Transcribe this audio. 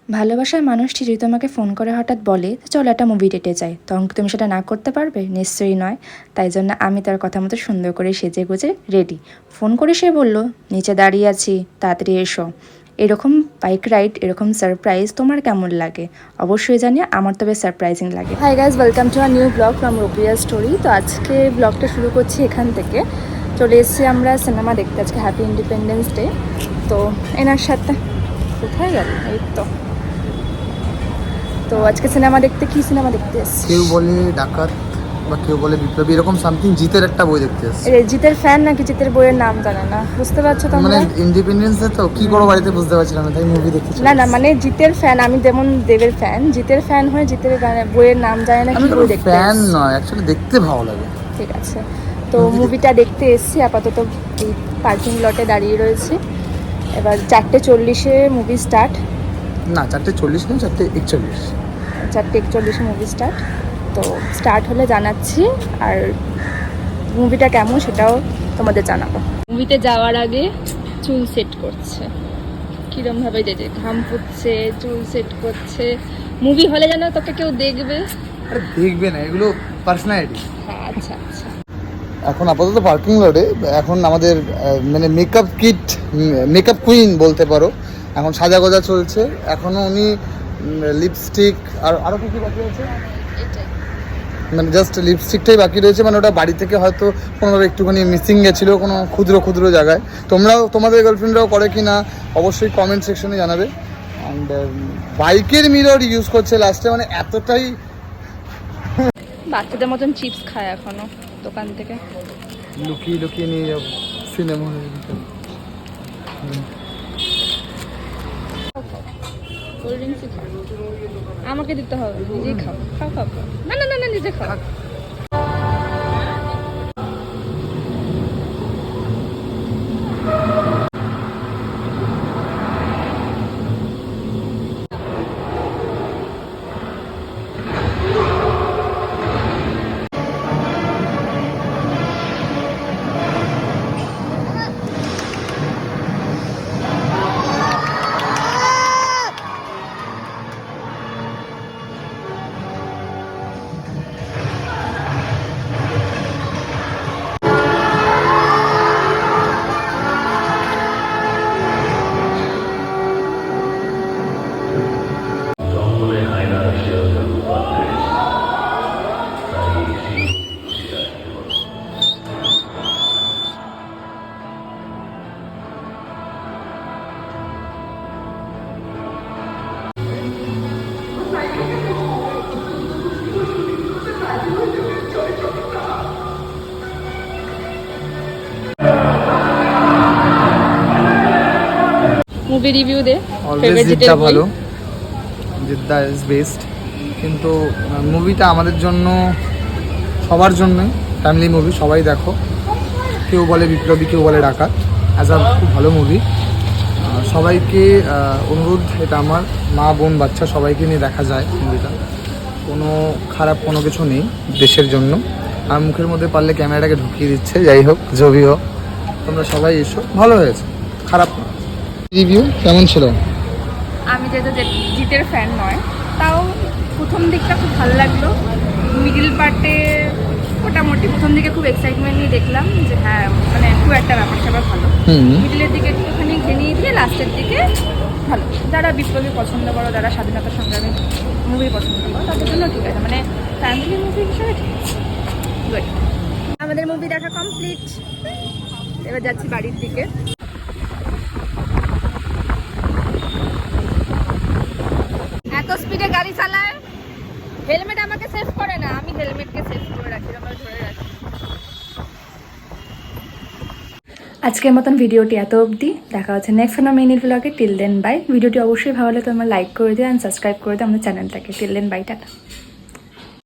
ভালোবাসার মানুষটি যদি তোমাকে ফোন করে হঠাৎ বলে চলো একটা মুভি ডেটে যাই, তখন কি তুমি সেটা না করতে পারবে? নিশ্চয়ই নয়। তাই জন্য আমি তার কথা মতো সুন্দর করে সেজে গুজে রেডি। ফোন করে সে বলল নিচে দাঁড়িয়ে আছি, তাড়াতাড়ি এসো। এরকম বাইক রাইড, এরকম সারপ্রাইজ তোমার কেমন লাগে? অবশ্যই জানিয়ে, আমার তবে সারপ্রাইজিং লাগে। Hi guys, welcome to a new blog from Rupiya story. তো আজকে ব্লগটা শুরু করছি এখান থেকে। চলে এসেছি আমরা সিনেমা দেখতে, আজকে হ্যাপি ইন্ডিপেন্ডেন্স ডে। তো এনার সাথে কোথায় গেল, এই তো আজকে সিনেমা দেখতে, কি সিনেমা দেখতে এসেছি? কেউ বলে ডাকাত বা কেউ বলে বিপ্লবী, এরকম সামথিং। জিতের একটা বই দেখতে এসেছি। জিতের ফ্যান নাকি জিতের বইয়ের নাম জানে না, বুঝতে পারছো তোমরা? মানে ইন্ডিপেন্ডেন্স ডে তো কি করো বাড়িতে বুঝতে পারছিলাম না, তাই মুভি দেখতে। না না, মানে জিতের ফ্যান, আমি যেমন দেবের ফ্যান, জিতের ফ্যান হয়ে জিতের বইয়ের নাম জানে না, কি বই দেখতে? ফ্যান নয়, অ্যাকচুয়ালি দেখতে ভালো লাগে। ঠিক আছে, তো মুভিটা দেখতে এসেছি। আপাতত এই পার্কিং লটে দাঁড়িয়ে রয়েছি। এবার 4:40-এ মুভি স্টার্ট। না, 4:40 না, 4:41। 4:41-এ মুভি স্টার্ট। তো স্টার্ট হলে জানাচ্ছি, আর মুভিটা কেমন সেটাও তোমাদের জানাবো। মুভিতে যাওয়ার আগে চুল সেট করছে, কিরম ভাবে যে ঘাম ফুটছে, চুল সেট করছে। মুভি হলে যেন তোকে কেউ দেখবে। আরে দেখবে না, এগুলো পার্সোনালিটি। হ্যাঁ, আচ্ছা আচ্ছা। এখন আপাতত পার্কিং লটে, এখন আমাদের মানে মেকআপ কিট, মেকআপ কুইন বলতে পারো, এখন সাজা গোজা চলছে। এখনো উনি লিপস্টিক আর আরো কি বাকি আছে, মানে জাস্ট লিপস্টিকটাই বাকি রয়েছে। মানে ওটা বাড়ি থেকে হয়তো কোনোভাবে একটুখানি মিসিং গেছিলো কোনো ক্ষুদ্র ক্ষুদ্র জায়গায়। তোমরাও, তোমাদের গার্লফ্রেন্ডরাও করে কি না অবশ্যই কমেন্ট সেকশনে জানাবে। অ্যান্ড বাইকের মিরর ইউজ করছে লাস্টে, মানে এতটাই বাচ্চাদের মতন চিপস খায় এখনো দোকান থেকে। লুকিয়ে লুকিয়ে নিয়ে যাবো সিনেমা হলে। কোল্ড ড্রিঙ্কসই খাও, আমাকে দিতে হবে, নিজেই খাও। খাও খাও খাও। না না না না, নিজে খাও। মুভি রিভিউ দে। অলওয়েজ জিদ্দা ভালো, জিদ্দা ইজ বেস্ট। কিন্তু মুভিটা আমাদের জন্য, সবার জন্যই ফ্যামিলি মুভি, সবাই দেখো। কেউ বলে বিপ্লবী, কেউ বলে ডাকাত, অ্যাজ আ খুব ভালো মুভি। সবাইকে অনুরোধ, এটা আমার মা বোন বাচ্চা সবাইকে নিয়ে দেখা যায় মুভিটা। কোনো খারাপ কোনো কিছু নেই দেশের জন্য। আর মুখের মধ্যে পারলে ক্যামেরাটাকে ঢুকিয়ে দিচ্ছে। যাই হোক, ছবি হোক, তোমরা সবাই এসো, ভালো হয়েছে, খারাপ না। রিভিউ কেমন ছিল? আমি যেহেতু জিতের ফ্যান নয়, তাও প্রথম দিকটা খুব ভালো লাগলো। মিডিল পার্টে মোটামুটি, প্রথম দিকে খুব এক্সাইটমেন্ট নিয়ে দেখলাম যে হ্যাঁ, মানে খুব একটা ব্যাপার স্যাপার ভালো। মিডিলের দিকে একটুখানি ঘেনিয়ে দিয়ে লাস্টের দিকে ভালো। যারা বিপ্লবী পছন্দ করো, যারা স্বাধীনতা সংগ্রামী মুভি পছন্দ করো, তাদের জন্য ঠিক আছে, মানে ফ্যামিলি মুভি হিসেবে ঠিক আছে, গুড। আমাদের মুভি দেখা কমপ্লিট, এবার যাচ্ছি বাড়ির দিকে। এত স্পিডে গাড়ি চালায়, হেলমেট আমাকে সেভ করে না, আমি হেলমেটকে সেভ করে রাখি, আমরা ধরে রাখি। আজকের মতন ভিডিওটি এত অবধি, দেখা হচ্ছে নেক্সট মিনিট ব্লগে। Till then bye. ভিডিওটি অবশ্যই ভালো লাগলে তোমরা লাইক করে দিও অ্যান্ড সাবস্ক্রাইব করে দিও আমাদের চ্যানেলটাকে। Till then bye, tata.